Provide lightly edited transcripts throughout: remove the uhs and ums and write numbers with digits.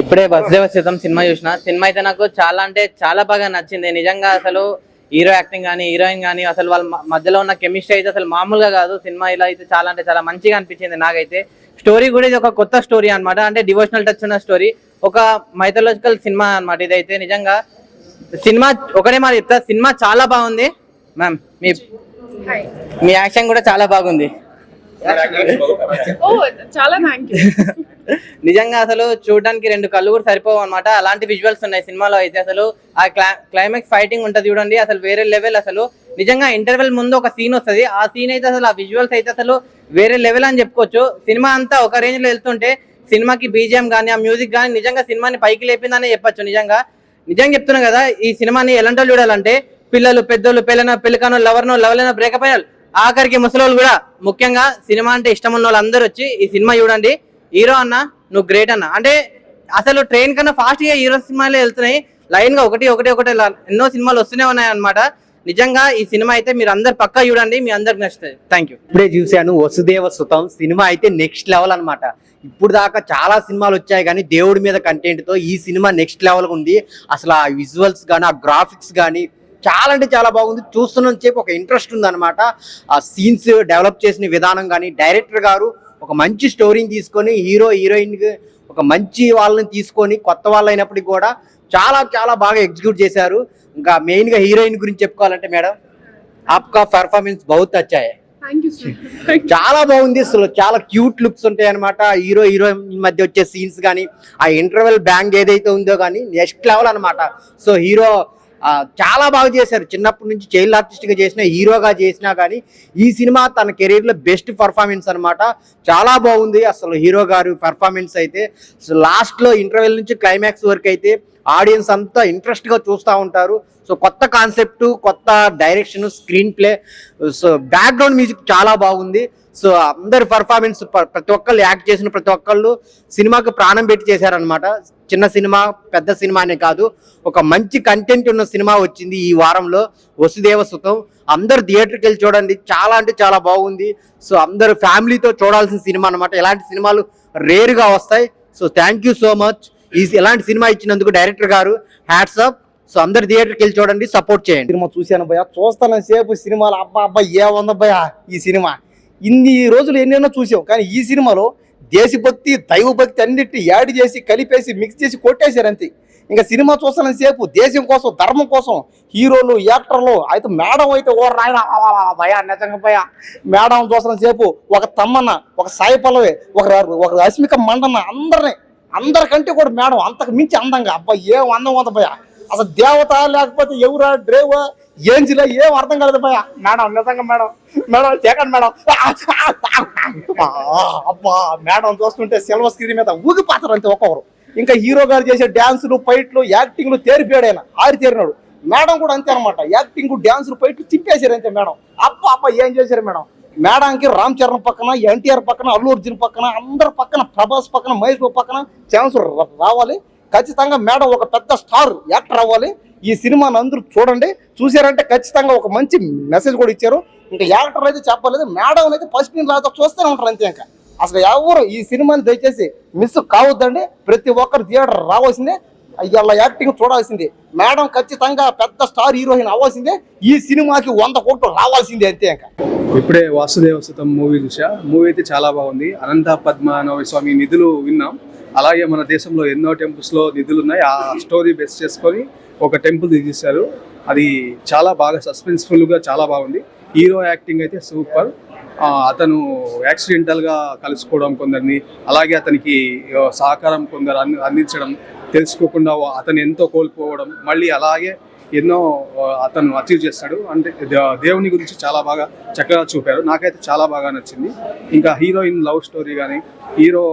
ఇప్పుడే వసుదేవసుతం సినిమా చూసిన. సినిమా అయితే నాకు చాలా అంటే చాలా బాగా నచ్చింది. నిజంగా అసలు హీరో యాక్టింగ్ కానీ హీరోయిన్ కానీ అసలు వాళ్ళ మధ్యలో ఉన్న కెమిస్ట్రీ అయితే అసలు మామూలుగా కాదు. సినిమా ఇలా అయితే చాలా అంటే చాలా మంచిగా అనిపించింది నాకైతే. స్టోరీ కూడా ఇది ఒక కొత్త స్టోరీ అనమాట. అంటే డివోషనల్ టచ్ ఉన్న స్టోరీ, ఒక మైథలాజికల్ సినిమా అనమాట ఇదైతే. నిజంగా సినిమా ఒకటే మాట చెప్తా, సినిమా చాలా బాగుంది. మ్యామ్ మీ యాక్షన్ కూడా చాలా బాగుంది. చాలా థ్యాంక్ యూ. నిజంగా అసలు చూడడానికి రెండు కళ్ళు కూడా సరిపోవు అనమాట. అలాంటి విజువల్స్ ఉన్నాయి సినిమాలో అయితే. అసలు ఆ క్లైమాక్స్ ఫైటింగ్ ఉంటది చూడండి, అసలు వేరే లెవెల్. అసలు నిజంగా ఇంటర్వెల్ ముందు ఒక సీన్ వస్తుంది, ఆ సీన్ అయితే అసలు ఆ విజువల్స్ అయితే అసలు వేరే లెవెల్ అని చెప్పుకోవచ్చు. సినిమా అంతా ఒక రేంజ్ లో వెళ్తుంటే సినిమాకి బీజిఎం కానీ ఆ మ్యూజిక్ కానీ నిజంగా సినిమాని పైకి లేపిందని చెప్పొచ్చు. నిజంగా చెప్తున్నా కదా, ఈ సినిమాని ఎలాంటి వాళ్ళు చూడాలంటే పిల్లలు, పెద్దోళ్ళు, పెళ్ళికానో, లవర్లైనా, బ్రేకప్ అయిన ఆఖరికి ముసలోళ్ళు కూడా, ముఖ్యంగా సినిమా అంటే ఇష్టం ఉన్న వాళ్ళు అందరూ వచ్చి ఈ సినిమా చూడండి. హీరో అన్న నువ్వు గ్రేట్ అన్న. అంటే అసలు ట్రైన్ కన్నా ఫాస్ట్ గా హీరో సినిమాలే వెళ్తున్నాయి లైన్ గా, ఒకటి ఎన్నో సినిమాలు వస్తూనే ఉన్నాయి అనమాట. నిజంగా ఈ సినిమా అయితే మీరు అందరు పక్కా చూడండి, మీ అందరికి నచ్చుతుంది. Thank you. ఇప్పుడే చూశాను వసుదేవసుతం సినిమా అయితే నెక్స్ట్ లెవెల్ అనమాట. ఇప్పుడు దాకా చాలా సినిమాలు వచ్చాయి కానీ దేవుడి మీద కంటెంట్ తో ఈ సినిమా నెక్స్ట్ లెవెల్ ఉంది. అసలు ఆ విజువల్స్ కానీ ఆ గ్రాఫిక్స్ కానీ చాలా అంటే చాలా బాగుంది. చూస్తున్న చెప్పి ఒక ఇంట్రెస్ట్ ఉంది అనమాట. ఆ సీన్స్ డెవలప్ చేసిన విధానం కానీ, డైరెక్టర్ గారు ఒక మంచి స్టోరీని తీసుకొని హీరో హీరోయిన్ ఒక మంచి వాళ్ళని తీసుకొని కొత్త వాళ్ళు అయినప్పటికీ కూడా చాలా చాలా బాగా ఎగ్జిక్యూట్ చేశారు. ఇంకా మెయిన్ గా హీరోయిన్ గురించి చెప్పుకోవాలంటే మేడం, ఆప్కా పర్ఫార్మెన్స్ బహుత్ అచ్చా హై. చాలా బాగుంది. అసలు చాలా క్యూట్ లుక్స్ ఉంటాయి అనమాట. హీరో హీరోయిన్ మధ్య వచ్చే సీన్స్ కానీ, ఆ ఇంటర్వెల్ బ్యాంగ్ ఏదైతే ఉందో కానీ నెక్స్ట్ లెవెల్ అనమాట. సో హీరో చాలా బాగా చేశారు. చిన్నప్పటి నుంచి చైల్డ్ ఆర్టిస్ట్ గా చేసిన, హీరోగా చేసినా కానీ ఈ సినిమా తన కెరీర్ లో బెస్ట్ పర్ఫార్మెన్స్ అనమాట. చాలా బాగుంది అసలు హీరో గారు పర్ఫార్మెన్స్ అయితే. లాస్ట్ లో ఇంటర్వెల్ నుంచి క్లైమాక్స్ వరకు అయితే ఆడియన్స్ అంతా ఇంట్రెస్ట్ గా చూస్తూ ఉంటారు. సో కొత్త కాన్సెప్ట్, కొత్త direction, screen play, so background music చాలా బాగుంది. సో అందరి పర్ఫార్మెన్స్, ప్రతి ఒక్కళ్ళు యాక్ట్ చేసిన ప్రతి ఒక్కళ్ళు సినిమాకి ప్రాణం పెట్టి చేశారనమాట. చిన్న సినిమా పెద్ద సినిమా అనే కాదు, ఒక మంచి కంటెంట్ ఉన్న సినిమా వచ్చింది ఈ వారంలో, వసుదేవసుతం. అందరు థియేటర్కి వెళ్ళి చూడండి, చాలా అంటే చాలా బాగుంది. సో అందరు ఫ్యామిలీతో చూడాల్సిన సినిమా అనమాట. ఇలాంటి సినిమాలు రేరుగా వస్తాయి. So thank you so much ఇలాంటి సినిమా ఇచ్చినందుకు డైరెక్టర్ గారు, హ్యాట్స్ ఆఫ్. సో అందరు థియేటర్కి వెళ్ళి చూడండి, సపోర్ట్ చేయండి. సినిమా చూశాను భయ, చూస్తాను సేపు సినిమాలు. అబ్బా ఏముంది భయ ఈ సినిమా. ఇన్ని రోజులు ఎన్నెన్నో చూసాం కానీ ఈ సినిమాలో దేశభక్తి, దైవభక్తి అన్నిటి యాడ్ చేసి కలిపేసి మిక్స్ చేసి కొట్టేశారు అంతే. ఇంకా సినిమా చూస్తాను సేపు దేశం కోసం, ధర్మం కోసం హీరోలు, యాక్టర్లు అయితే. మేడం అయితే ఓ రాయన భయ, నిజంగా భయ. మేడం చూస్తాను సేపు ఒక తమ్మన్న, ఒక సాయి పల్లవి, ఒక రష్మిక మండన్న, అందరికంటే కూడా మేడం అంతకు మించి అందంగా. అబ్బా ఏం అందం ఉంది భయ. అసలు దేవత లేకపోతే ఎవరా డ్రైవర్ ఏంజిలా ఏం అర్థం కాలేదు భయ. మేడం నిజంగా మేడం సెకండ్ మేడం. అబ్బా మేడం చూస్తుంటే సిల్వర్ స్క్రీన్ మీద ఊగిపోతారు అంతే ఒక్కొక్కరు. ఇంకా హీరో గారు చేసే డ్యాన్సులు, ఫైట్లు, యాక్టింగ్లు తేరిపోయాడు ఆయన, ఆరితేరినాడు. మేడం కూడా అంతే అనమాట. యాక్టింగ్, డ్యాన్సులు, ఫైట్లు తిప్పేశారు అంతే మేడం. అబ్బా ఏం చేశారు మేడం. మేడంకి రామ్ చరణ్ పక్కన, ఎన్టీఆర్ పక్కన, అల్లు అర్జున్ పక్కన, అందరి పక్కన, ప్రభాస్ పక్కన, మహేష్ బాబు పక్కన ఛాన్స్ రావాలి. ఖచ్చితంగా మేడం ఒక పెద్ద స్టార్ యాక్టర్ అవ్వాలి. ఈ సినిమాని అందరూ చూడండి. చూసారంటే ఖచ్చితంగా ఒక మంచి మెసేజ్ కూడా ఇచ్చారు. ఇంకా యాక్టర్ అయితే చెప్పలేదు, మేడం అయితే ఫస్ట్ లాగా చూస్తూనే ఉంటారు అంతే. ఇంకా అసలు ఎవరు ఈ సినిమాని దయచేసి మిస్ కావద్దండి. ప్రతి ఒక్కరు థియేటర్ రావాల్సిందే, ఇలా యాక్టింగ్ చూడాల్సిందే. మేడం ఖచ్చితంగా పెద్ద స్టార్ హీరోయిన్ అవ్వాల్సిందే. ఈ సినిమాకి 100 కోట్లు రావాల్సిందే అంతే. ఇంకా ఇప్పుడే వాసుదేవసుతం మూవీ చూసా. మూవీ అయితే చాలా బాగుంది. అనంత పద్మనాభ స్వామి నిధులు విన్నాం. అలాగే మన దేశంలో ఎన్నో టెంపుల్స్లో నిధులు ఉన్నాయి. ఆ స్టోరీ బేస్ చేసుకొని ఒక టెంపుల్ తీసేశారు. అది చాలా బాగా సస్పెన్స్ఫుల్గా చాలా బాగుంది. హీరో యాక్టింగ్ అయితే సూపర్. అతను యాక్సిడెంటల్గా కలుసుకోవడం కొందరిని, అలాగే అతనికి సహకారం కొందరు అందించడం, తెలుసుకోకుండా అతను ఎంతో కోల్పోవడం, మళ్ళీ అలాగే ఎన్నో అతను అచీవ్ చేస్తాడు. అంటే దేవుని గురించి చాలా బాగా చక్కగా చూపారు. నాకైతే చాలా బాగా నచ్చింది. ఇంకా హీరోయిన్ లవ్ స్టోరీ కానీ, హీరో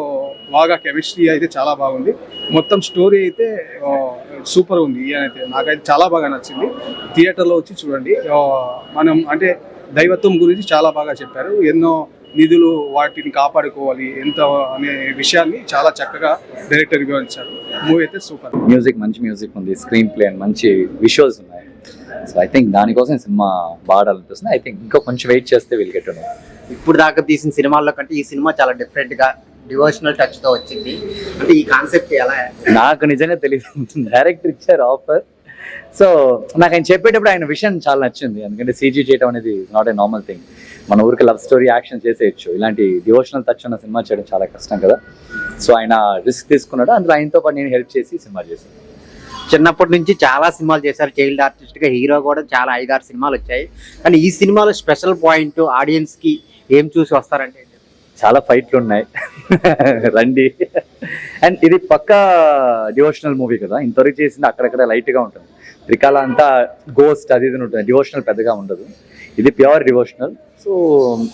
బాగా కెమిస్ట్రీ అయితే చాలా బాగుంది. మొత్తం స్టోరీ అయితే సూపర్ ఉంది. అయితే నాకైతే చాలా బాగా నచ్చింది. థియేటర్లో వచ్చి చూడండి. మనం అంటే దైవత్వం గురించి చాలా బాగా చెప్పారు. ఎన్నో నిధులు, వాటిని కాపాడుకోవాలి ఎంత అనే విషయాన్ని చాలా చక్కగా డైరెక్టర్ వివరించారు. మూవీ అయితే సూపర్. మ్యూజిక్, మంచి మ్యూజిక్ ఉంది, స్క్రీన్ ప్లే అండ్ మంచి విజువల్స్ ఉన్నాయి. సో ఐ థింక్ దానికోసం సినిమా బాగా అనిపిస్తుంది. ఐ థింక్ ఇంకా కొంచెం వెయిట్ చేస్తే వీల్ గెట్ టు నో. ఇప్పుడు దాకా తీసిన సినిమాల్లో కంటే ఈ సినిమా చాలా డిఫరెంట్ గా డివోషనల్ టచ్ తో వచ్చింది. అంటే ఈ కాన్సెప్ట్ ఎలా? నాకు నిజంగా తెలియదు, డైరెక్టర్ ఇచ్చారు ఆఫర్. సో నాకు ఆయన చెప్పేటప్పుడు ఆయన విషయం చాలా నచ్చింది. ఎందుకంటే సీజీ చేయడం అనేది నాట్ ఏ నార్మల్ థింగ్. మన ఊరికి లవ్ స్టోరీ యాక్షన్ చేసేయచ్చు, ఇలాంటి డివోషనల్ టచ్ ఉన్న సినిమా చేయడం చాలా కష్టం కదా. సో ఆయన రిస్క్ తీసుకున్నాడు, అందులో ఆయనతో పాటు నేను హెల్ప్ చేసి సినిమా చేశాను. చిన్నప్పటి నుంచి చాలా సినిమాలు చేశారు, చైల్డ్ ఆర్టిస్ట్ గా. హీరో కూడా చాలా 5-6 సినిమాలు వచ్చాయి. కానీ ఈ సినిమాలో స్పెషల్ పాయింట్ ఆడియన్స్ కి ఏం చూసి వస్తారంటే? చాలా ఫైట్లు ఉన్నాయి రండి. అండ్ ఇది పక్కా డివోషనల్ మూవీ కదా, ఇంతవరకు చేసింది అక్కడక్కడ లైట్గా ఉంటుంది. త్రికాల అంతా గోస్ట్ అది ఇది ఉంటుంది, డివోషనల్ పెద్దగా ఉండదు. ఇది ప్యూర్ డివోషనల్. సో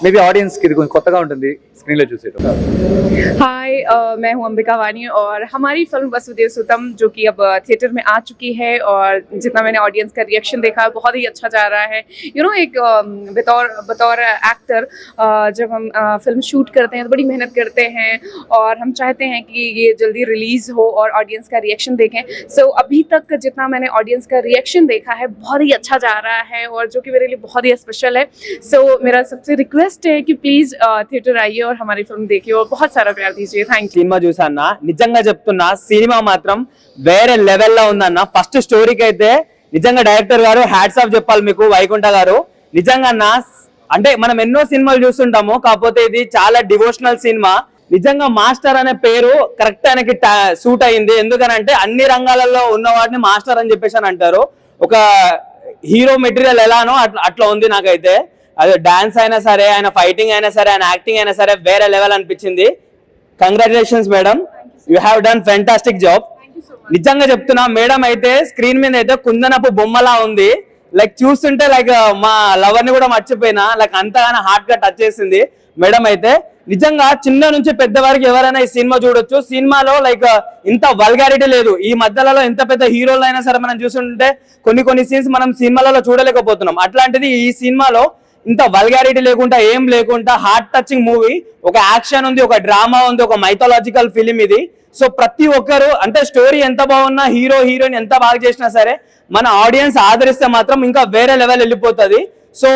మేబీ ఆడియన్స్కి ఇది కొంచెం కొత్తగా ఉంటుంది स्क्रीन चूसे। हाय, मैं हूं अंबिका वानी और हमारी फिल्म वसुदेव सुतम जो कि अब थिएटर में आ चुकी है और जितना मैंने ऑडियंस का रिएक्शन देखा बहुत ही अच्छा जा रहा है। एक बतौर एक्टर जब हम फिल्म शूट करते हैं तो बड़ी मेहनत करते हैं और हम चाहते हैं कि ये जल्दी रिलीज हो और ऑडियंस का रिएक्शन देखें। सो अभी तक जितना मैंने ऑडियंस का रिएक्शन देखा है बहुत ही अच्छा जा रहा है और जो कि मेरे लिए बहुत ही स्पेशल है। सो मेरा सबसे रिक्वेस्ट है कि प्लीज थिएटर आइए और हमारी फिल्म देखिए और बहुत सारा प्यार दीजिए। Thank you. సినిమా చూసానా, నిజంగా చెప్తున్నా సినిమా మాత్రం వేరే లెవెల్లో ఉందన్న। ఫస్ట్ స్టోరీకి అయితే నిజంగా డైరెక్టర్ గారు హ్యాట్స్ ఆఫ్ చెప్పాలి మీకు, వైకుంఠ గారు। నిజంగా అంటే మనం ఎన్నో సినిమాలు చూస్తుంటాము, కాకపోతే ఇది చాలా డివోషనల్ సినిమా। నిజంగా మాస్టర్ అనే పేరు కరెక్ట్ ఆయనకి సూట్ అయింది। ఎందుకనంటే అన్ని రంగాలలో ఉన్న వాటిని మాస్టర్ అని చెప్పేసి అని అంటారు। ఒక హీరో మెటీరియల్ ఎలానో అట్లా ఉంది నాకైతే। అదే డాన్స్ అయినా సరే, ఆయన ఫైటింగ్ అయినా సరే, ఆయన యాక్టింగ్ అయినా సరే వేరే లెవెల్ అనిపించింది। Congratulations madam, you have done fantastic job. నిజంగా చెప్తున్నా, మేడం అయితే స్క్రీన్ మీద అయితే కుందనపు బొమ్మలా ఉంది। లైక్ చూస్తుంటే లైక్ మా లవర్ ని కూడా మర్చిపోయినా, లైక్ అంతగానో హార్ట్ గా టచ్ చేసింది మేడం అయితే। నిజంగా చిన్న నుంచి పెద్ద వరకు ఎవరైనా ఈ సినిమా చూడొచ్చు। సినిమాలో లైక్ ఇంత వల్గారిటీ లేదు। ఈ మధ్యలో ఎంత పెద్ద హీరోలు అయినా సరే మనం చూస్తుంటే కొన్ని సీన్స్ మనం సినిమాలలో చూడలేకపోతున్నాం। అట్లాంటిది ఈ సినిమాలో ఇంత వల్గారిటీ లేకుండా ఏం లేకుండా హార్ట్ టచింగ్ మూవీ, ఒక యాక్షన్ ఉంది, ఒక డ్రామా ఉంది, ఒక మైథాలజికల్ ఫిలిం ఇది। సో ప్రతి ఒక్కరు అంటే స్టోరీ ఎంత బాగున్నా, హీరో హీరోయిన్ ఎంత బాగా చేసినా సరే మన ఆడియన్స్ ఆదరిస్తే మాత్రం ఇంకా వేరే లెవెల్ వెళ్ళిపోతుంది। సో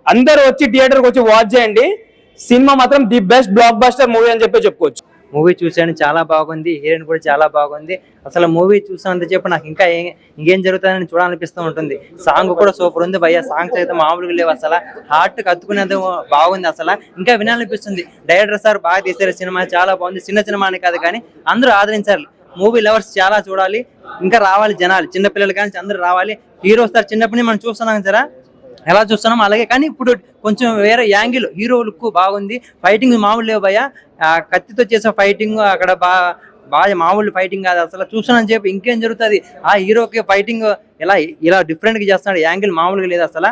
అందరూ వచ్చి థియేటర్కి వచ్చి వాచ్ చేయండి। సినిమా మాత్రం the best block buster movie అని చెప్పుకోవచ్చు। మూవీ చూసాను, చాలా బాగుంది, హీరోయిన్ కూడా చాలా బాగుంది। అసలు మూవీ చూసానంత చెప్పు నాకు ఇంకా ఇంకేం జరుగుతుందని చూడాలనిపిస్తూ ఉంటుంది। సాంగ్ కూడా సూపర్ ఉంది భయ్య, సాంగ్స్ అయితే మామూలుగా లేవు, అసలు హార్ట్ కత్తుకునేది బాగుంది, అసలు ఇంకా వినాలనిపిస్తుంది। డైరెక్టర్ సార్ బాగా తీశారు, సినిమా చాలా బాగుంది। చిన్న సినిమా అని కాదు కానీ అందరూ ఆదరించాలి, మూవీ లవర్స్ చాలా చూడాలి, ఇంకా రావాలి జనాలు, చిన్నపిల్లలు కానీ అందరూ రావాలి। హీరో సార్ చిన్నప్పటి మనం చూస్తున్నాం సరే ఎలా చూస్తున్నాం అలాగే, కానీ ఇప్పుడు కొంచెం వేరే యాంగిల్, హీరో లుక్ బాగుంది, ఫైటింగ్ మామూలు లేవు భయ్య, కత్తితో చేసే ఫైటింగ్ అక్కడ బాగా మామూలు ఫైటింగ్ కాదు అసలు। చూస్తున్నాను చెప్పి ఇంకేం జరుగుతుంది, ఆ హీరోకి ఫైటింగ్ ఇలా డిఫరెంట్గా చేస్తున్నాడు, యాంగిల్ మామూలుగా లేదు అసలు।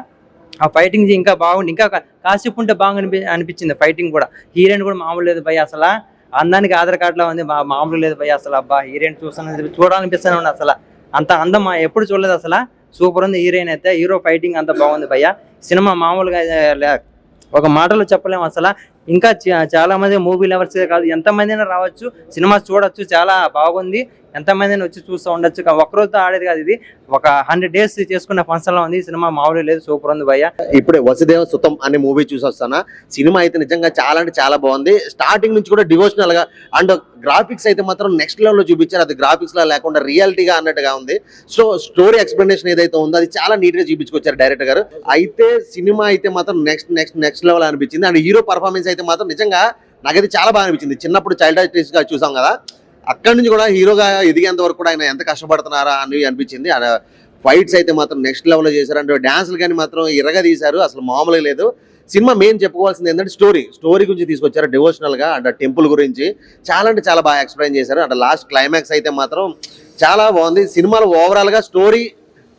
ఆ ఫైటింగ్ ఇంకా బాగుంది, ఇంకా కాసేపు ఉంటే బాగా అనిపించింది ఫైటింగ్ కూడా। హీరోయిన్ కూడా మామూలు లేదు భయ్య, అసలు అందానికి ఆధార్ కార్డులో ఉంది, మామూలు లేదు భయ్య అసలు। అబ్బా హీరోయిన్ చూడాలనిపిస్తూనే ఉంది, అసలు అంత అందం ఎప్పుడు చూడలేదు అసలు, సూపర్ ఉంది హీరోయిన్ అయితే। హీరో ఫైటింగ్ అంత బాగుంది భయ్య, సినిమా మామూలుగా ఒక మాటలో చెప్పలేము అసలు। ఇంకా చాలా మంది మూవీ లవర్స్ కాదు, ఎంతమంది అయినా రావచ్చు, సినిమా చూడొచ్చు, చాలా బాగుంది, ఎంతమంది అయినా వచ్చి చూస్తూ ఉండొచ్చు। ఒక్కరోజుతో ఆడేది కాదు, ఇది ఒక 100 days చేసుకున్న ఫంక్షన్ లో ఉంది సినిమా, మామూలు లేదు, సూపర్ ఉంది భయ్య। ఇప్పుడే వసుదేవ సుతం అనే మూవీ చూసి వస్తానా, సినిమా అయితే నిజంగా చాలా అంటే చాలా బాగుంది। స్టార్టింగ్ నుంచి కూడా డివోషనల్ గా అండ్ గ్రాఫిక్స్ అయితే మాత్రం నెక్స్ట్ లెవెల్ లో చూపించారు, అది గ్రాఫిక్స్ లా లేకుండా రియాలిటీగా అన్నట్టుగా ఉంది। సో స్టోరీ ఎక్స్ప్లెనేషన్ ఏదైతే ఉందో అది చాలా నీట్ గా చూపించుకొచ్చారు డైరెక్టర్ గారు అయితే। సినిమా అయితే మాత్రం నెక్స్ట్ లెవెల్ అనిపించింది అండ్ హీరో పర్ఫార్మెన్స్ అయితే మాత్రం నిజంగా నాకైతే చాలా బాగా అనిపించింది। చిన్నప్పుడు చైల్డ్ ఆర్టిస్ట్ గా చూసాం కదా, అక్కడి నుంచి కూడా హీరోగా ఎదిగేంత వరకు కూడా ఆయన ఎంత కష్టపడుతున్నారా అని అనిపించింది। ఫైట్స్ అయితే మాత్రం నెక్స్ట్ లెవెల్లో చేశారు అంటే డాన్సులు కానీ మాత్రం ఇరగా తీశారు, అసలు మామూలుగా లేదు। సినిమా మెయిన్ చెప్పుకోవాల్సింది ఏంటంటే స్టోరీ గురించి తీసుకొచ్చారు, డివోషనల్ గా అంటే టెంపుల్ గురించి చాలా అంటే చాలా బాగా ఎక్స్ప్లెయిన్ చేశారు। అంటే లాస్ట్ క్లైమాక్స్ అయితే మాత్రం చాలా బాగుంది। సినిమాలో ఓవరాల్ గా స్టోరీ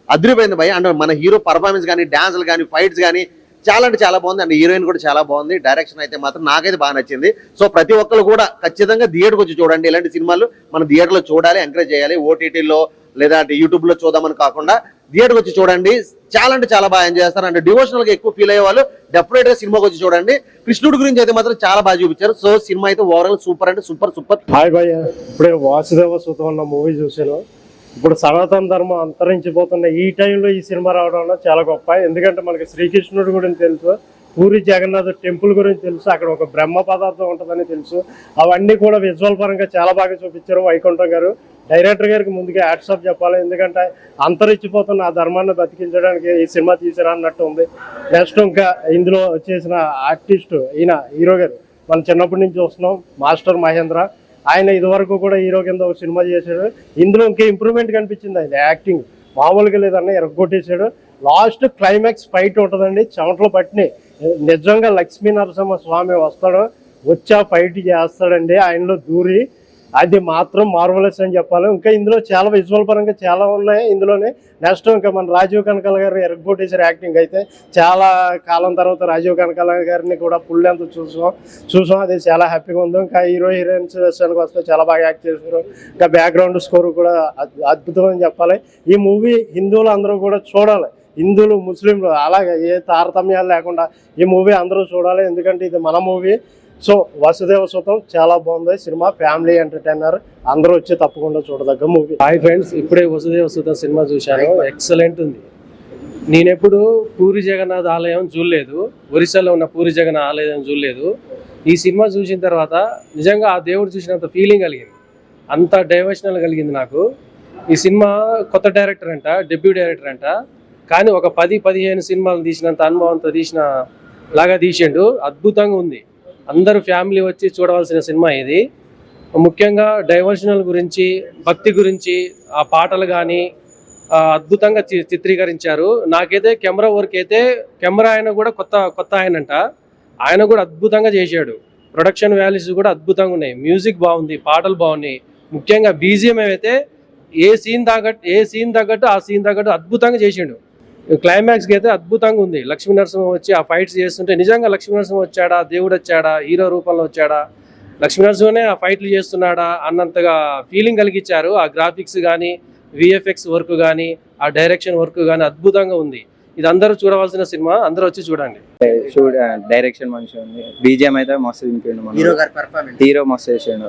అదిరిపోయింది భయ, అంటే మన హీరో పర్ఫార్మెన్స్ కానీ, డాన్సులు కానీ, ఫైట్స్ కానీ చాలా అంటే చాలా బాగుంది అండ్ హీరోయిన్ కూడా చాలా బాగుంది। డైరెక్షన్ అయితే మాత్రం నాకైతే బాగా నచ్చింది। సో ప్రతి ఒక్కరు కూడా ఖచ్చితంగా థియేటర్కి వచ్చి చూడండి, ఇలాంటి సినిమాలు మనం థియేటర్లో చూడాలి, ఎంకరేజ్ చేయాలి। ఓటీటీలో లేదా యూట్యూబ్లో చూద్దామని కాకుండా థియేటర్కి వచ్చి చూడండి, చాలా అంటే చాలా బాగా ఎంజాయ్ చేస్తారు। అంటే డివోషనల్గా ఎక్కువ ఫీల్ అయ్యే వాళ్ళు డెఫినెట్గా సినిమాకి వచ్చి చూడండి। కృష్ణుడి గురించి అయితే మాత్రం చాలా బాగా చూపించారు। సో సినిమా అయితే ఓవరాల్ సూపర్ అంటే సూపర్। హాయ్ భయ్య, ఇప్పుడే వాసుదేవ సుతం అన్న మూవీ చూసాను। ఇప్పుడు సనాతన ధర్మం అంతరించిపోతున్న ఈ టైంలో ఈ సినిమా రావడం చాలా గొప్ప, ఎందుకంటే మనకి శ్రీకృష్ణుడి గురించి తెలుసు, పూరి జగన్నాథ్ టెంపుల్ గురించి తెలుసు, అక్కడ ఒక బ్రహ్మ పదార్థం ఉంటుందని తెలుసు. అవన్నీ కూడా విజువల్ పరంగా చాలా బాగా చూపించారు వైకుంఠం గారు. డైరెక్టర్ గారికి ముందుగా హ్యాట్సాప్ చెప్పాలి, ఎందుకంటే అంతరించిపోతున్న ఆ ధర్మాన్ని బతికించడానికి ఈ సినిమా తీసారు అన్నట్టు ఉంది. నెక్స్ట్ ఇంకా ఇందులో చేసిన ఆర్టిస్ట్ ఈయన హీరో గారు మనం చిన్నప్పటి నుంచి చూస్తున్నాం, మాస్టర్ మహేంద్ర. ఆయన ఇదివరకు కూడా హీరో కింద ఒక సినిమా చేశాడు. ఇందులో ఇంకా ఇంప్రూవ్మెంట్ కనిపించింది, ఆయన యాక్టింగ్ మామూలుగా లేదన్న ఎరగొట్టేశాడు. లాస్ట్ క్లైమాక్స్ ఫైట్ ఉంటుందండి, చెమటలు పట్టినాయి. నిజంగా లక్ష్మీ నరసింహ స్వామి వస్తాడు, వచ్చా ఫైట్ చేస్తాడండి ఆయనలో దూరి. అది మాత్రం మార్వలెస్ అని చెప్పాలి. ఇంకా ఇందులో చాలా విజువల్ పరంగా చాలా ఉన్నాయి ఇందులోనే. నెక్స్ట్ ఇంకా మన రాజీవ్ కనకాల గారు ఎరగొట్టేసారు యాక్టింగ్ అయితే. చాలా కాలం తర్వాత రాజీవ్ కనకాల గారిని కూడా ఫుల్ ఎంత చూసాం, అది చాలా హ్యాపీగా ఉంది. ఇంకా హీరో హీరోయిన్స్ విషయానికి వస్తే చాలా బాగా యాక్ట్ చేశారు. ఇంకా బ్యాక్గ్రౌండ్ స్కోర్ కూడా అద్భుతం అని చెప్పాలి. ఈ మూవీ హిందువులు అందరూ కూడా చూడాలి, హిందువులు ముస్లింలు అలాగే ఏ తారతమ్యాలు లేకుండా ఈ మూవీ అందరూ చూడాలి, ఎందుకంటే ఇది మన మూవీ. సో వసుదేవ సుతం చాలా బాగుంది సినిమా, ఫ్యామిలీ ఎంటర్టైనర్, అందరూ వచ్చి తప్పకుండా చూడదగ్గ మూవీ. హాయ్ ఫ్రెండ్స్, ఇప్పుడే వసుదేవ సుతం సినిమా చూశాను, ఎక్సలెంట్ ఉంది. నేనెప్పుడు పూరి జగన్నాథ్ ఆలయం చూడలేదు, ఒరిస్సాలో ఉన్న పూరి జగన్నాథ్ ఆలయం చూడలేదు. ఈ సినిమా చూసిన తర్వాత నిజంగా ఆ దేవుడు చూసినంత ఫీలింగ్ కలిగింది, అంత డైవర్షనల్ కలిగింది నాకు. ఈ సినిమా కొత్త డైరెక్టర్ అంట, డెబ్యూ డైరెక్టర్ అంట, కానీ ఒక 10-15 సినిమాలు తీసినంత అనుభవంతో తీసిన లాగా తీసిండు. అద్భుతంగా ఉంది, అందరూ ఫ్యామిలీ వచ్చి చూడవలసిన సినిమా ఇది. ముఖ్యంగా డైవర్షనల్ గురించి, భక్తి గురించి ఆ పాటలు కానీ అద్భుతంగా చిత్రీకరించారు. నాకైతే కెమెరా వర్క్ అయితే, కెమెరా ఆయన కూడా కొత్త ఆయనంట, ఆయన కూడా అద్భుతంగా చేశాడు. ప్రొడక్షన్ వాల్యూస్ కూడా అద్భుతంగా ఉన్నాయి, మ్యూజిక్ బాగుంది, పాటలు బాగున్నాయి. ముఖ్యంగా బీజిఎం అయితే ఏ సీన్ తగ్గట్టు ఆ సీన్ తగ్గట్టు అద్భుతంగా చేసిండు. క్లైమాక్స్కి అయితే అద్భుతంగా ఉంది. లక్ష్మీ నరసింహ వచ్చి ఆ ఫైట్స్ చేస్తుంటే నిజంగా లక్ష్మీ నరసింహ వచ్చాడా, దేవుడు వచ్చాడా, హీరో రూపంలో వచ్చాడా, లక్ష్మీ నరసింహనే ఆ ఫైట్లు చేస్తున్నాడా అన్నంతగా ఫీలింగ్ కలిగించారు. ఆ గ్రాఫిక్స్ కానీ, విఎఫ్ఎక్స్ వర్క్ కానీ, ఆ డైరెక్షన్ వర్క్ కానీ అద్భుతంగా ఉంది. ఇది అందరూ చూడవలసిన సినిమా, అందరూ వచ్చి చూడండి. డైరెక్షన్ మంచిగా ఉంది, బీజిఎం అయితే మస్తు దింపిండు, హీరో మస్తు చేసిండు,